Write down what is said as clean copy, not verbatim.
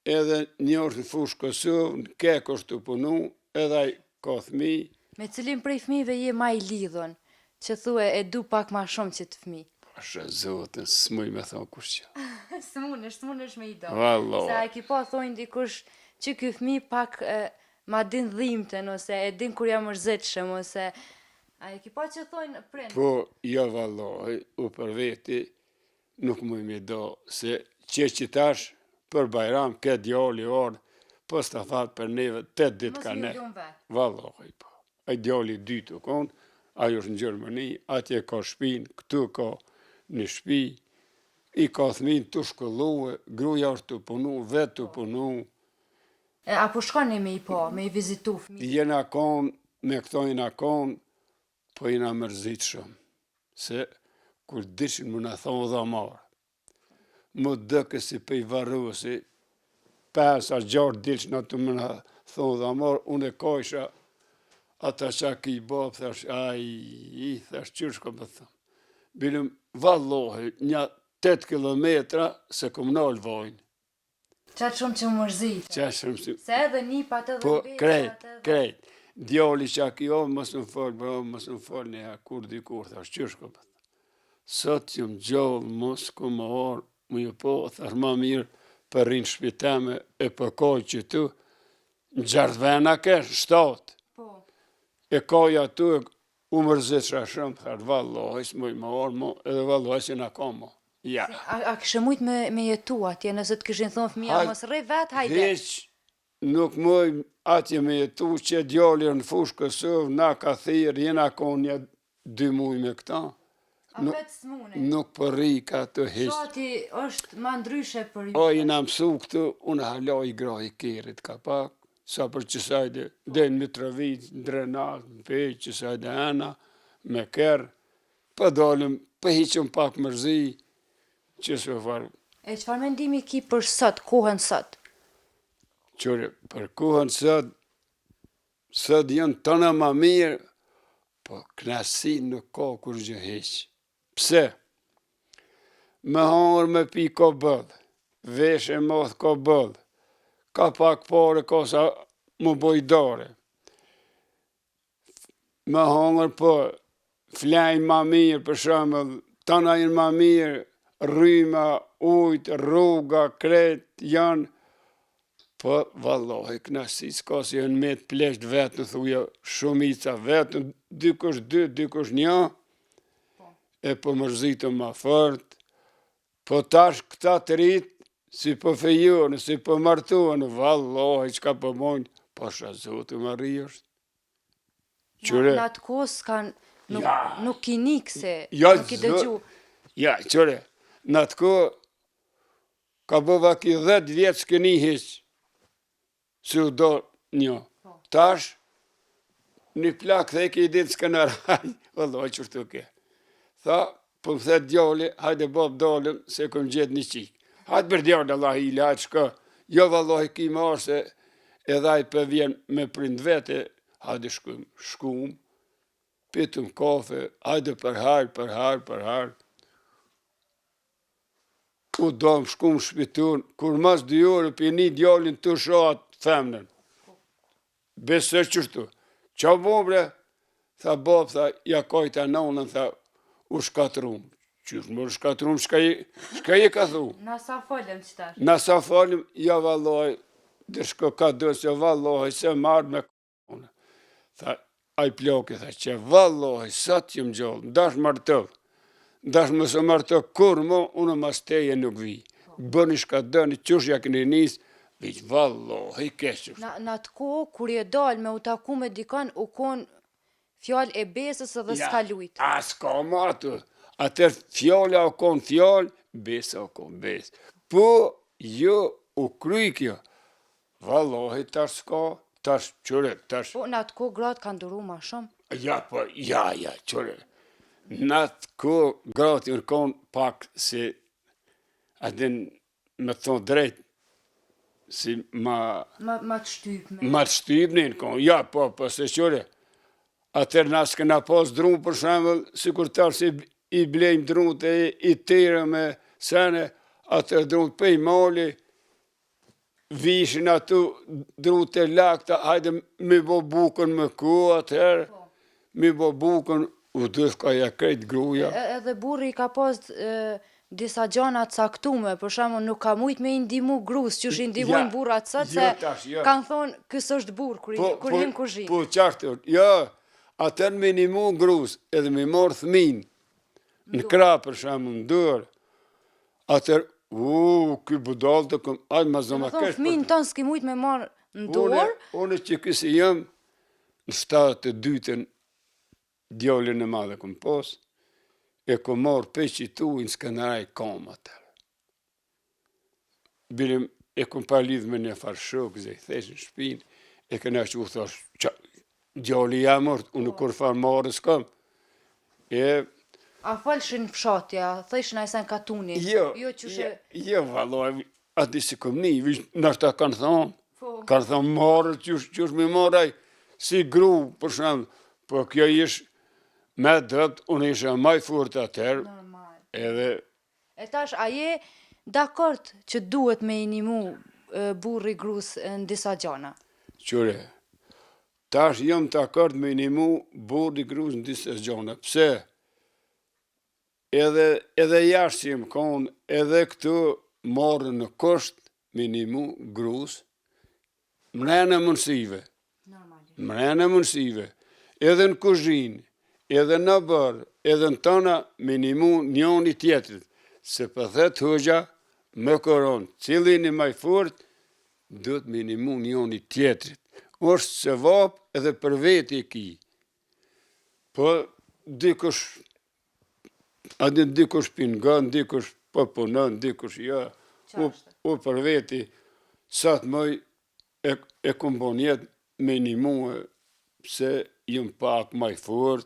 edhe një është në fushë Kosovë, në Kek është të punu, edhe ai ka fëmi. Me cilin prej fëmijëve je ma i lidhun, që thue e du pak ma shumë që të fëmi? Pasha Zotën, s'muj me thonë kush që. S'munesh me i do. Vallah. Se a ki po thojnë dikush që ky fëmi pak ma din dhimten, ose e din kur jam mërzitshëm, ose a e ki po që thojnë prind? Po, jo vallahi, u për veti, nuk muj me do, se që tash, për Bajram, ke djali orë, po s'ta thatë për neve, 8 ditë ka ne. Vallahi, po. Ai djali dytë u konë, ajo është në Gjermani, atje ka shpinë, këtu ka një shpi, i ka thmin të shkolluë, gruja është të punu, vetë të punu. Apo shkoni me i po, me i vizitu fëmi? Jena konë, me këto jena konë, po jena mërzit shumë, se kur dishin më në thonë dhe marë. Më dëke si pe i varru, si 5-6 dilsh në të më në thonë dhe marë, unë e kajsha, ata që ki i babë, thash, thash, qërë shko më thëmë. Bilëm, vallohi, një 8 kilometra se kom nalë vojnë. Qatë shumë që më mërzit. Qatë shumë që... Se edhe një patë dhe po, krejt. Djali që ki o, mësë në falë, bro, mësë në falë, një kur dikur, thash, qërë shko më thëmë. Sot jëmë gjallë, mos ku më orë, më ju po, thash, ma mirë, për rinë shpiteme, e për kojë që tu, në gjardvena kesh, 7. E koja tu e u mërzit që shumë, thërë, vallohi, s'muj më orë, edhe vallohi që në ka mo. Ja. A kështë mujt me jetu atje, nëse të këshin thonë fëmija, mos rrej vetë, hajde. Veç nuk muj atje me jetu, që djali në fushë Kosovë, na ka thirë, jena konë një 2 muj me këta. A vetë s'mune? Nuk përri ka të heqë. Shati është ma ndryshe për ju? O, jena mësu këtu, unë hala i gra i kerit ka pak, sa për qësajde, dhe në Mitrovic, në Drenat, në Pej, qësajde ana, me kërë, për dalim, për hiqëm pak mërzi, që së farë. E qëfar mendimi ki për sot, kohën sot? Qëre, për kohën sot janë tëna ma mirë, po knasi nuk ka kur gjë heqë. Pse? Me hangër me pi ka bëllë, vesh e moth ka bëllë, ka pak pare, ka sa më bojdare. Me hangër po, flajnë ma mirë, për shemëll, tëna jenë ma mirë, rryma, ujtë, rruga, kret, janë, po, vallohi, knasi, s'ka si janë me të plesht vetë, në thuja, shumica vetë, dikush 2, dikush 1, e po mërzitëm ma fort, po tash këta të rritë, si po fejurën, si po martuën, vallohi, qka po mojnë, pasha zotë më rri është. Në atë kos nuk ki nikë se, nuk ki dëgju. Ja, qëre, në atë ko, ka bëva ki 10 vjetë s'keni hiqë, si u do një. Tash, një plak dhe ki ditë s'kënë raj, vallohi qërtu ke. Tha, po më the djali, hajde bab dalim, se këm gjetë një qikë. Hajde për djali, Allah i la, qëka, jo vallohi ki marë se edhaj për vjen me prind vete, hajde shkum, pitëm kafe, hajde për harë. U dom shkum shpitun, kur mas 2 orë për një djalin të shatë femnen. Besë qërtu. Qa bobre? Tha bab, tha, ja kajta nonën, tha, u shkatrum. Qërë më shkatrum, shka i ka thu? Na sa falim qëtash? Na sa falim, ja vallohi, dhe shko ka dësë, ja vallohi, se marrë me k***në. Tha, aj ploke, tha, që vallohi, sa t'jëm gjallë, ndash martëv, ndash mësë martëv, kur mo, unë mas teje nuk vi. Bëni shka dëni, qësh ja këni nisë, viq, vallohi, keshë. Në atë ko, kur je dalë me u taku me dikan, u konë fjallë e besës edhe s'ka lujtë. A s'ka matë, atër fjallë u konë fjallë, besë u konë besë. Po, jo, u kryj kjo, vallohi, tash s'ka, tash qëre, tash. Po, në atë ko, gratë kanë duru ma shumë? Ja, po, ja, qëre. Në atë ko, gratë i konë pak si, adin, me thonë drejtë, si ma të shtypme. Ma të shtypne në konë, ja, po, se qëre. Atër nësë këna pas drunë, për shemëll, si kur tarë si i blejmë drunë të i tërë me sene, atër drunë pëj mali, vishin atu drut e lakta, hajde mi bo bukën me ku atëherë, mi bo bukën, u dësh ka ja krejt gruja. Edhe burri ka pas disa gjana caktume, për shembull nuk ka mujt me i ndihmu grus, që i ndihmojnë burrat sot, se kanë thonë kës është burr kur hin kuzhinë. Po qartë, jo, atër me ndihmu grus, edhe me marë thmin, në krah për shembull, në dorë, atër, ky budall të këm, ajë ma zoma kesh. Më thonë fëmin tonë s'ki mujt me marë në dorë. Une që kësi jam, në 72-ën, djallin e madhe këm pos, e këm marë peqi tu në Skënderaj kam atër. Bilim, e këm pa lidh me një farë shokë, zë i thesh në shpinë, e këna që u thash, djalli jam mort, unë kur farë marë s'kam. A falshin fshatja, thëshin a sen katuni? Jo, vallaj, ati si këm një, nështë ta kanë thonë marë, qësh me maraj, si gru, për shumë, po kjo ish me dëpt, unë ishe maj furt atër, edhe... E tash, a je dakord që duhet me i nimu burri grus në disa gjana? Qure, tash jam dakord me i nimu burri grus në disa gjana, pse? Edhe jashtë që jem konë, edhe këtu marrë në kosht me nimu grus, mrena mundësive, edhe në kuzhinë, edhe në bërë, edhe në tëna me nimu njoni tjetrit, se për thetë hoxha, me koron, cilin i maj fort, duhet me nimu njoni tjetrit. është se vapë edhe për veti e ki. Po, dikush pingan, dikush po punon, dikush ja, u për veti, sa të mëj e kumbon jetë me një muë, pse jëm pak maj fort,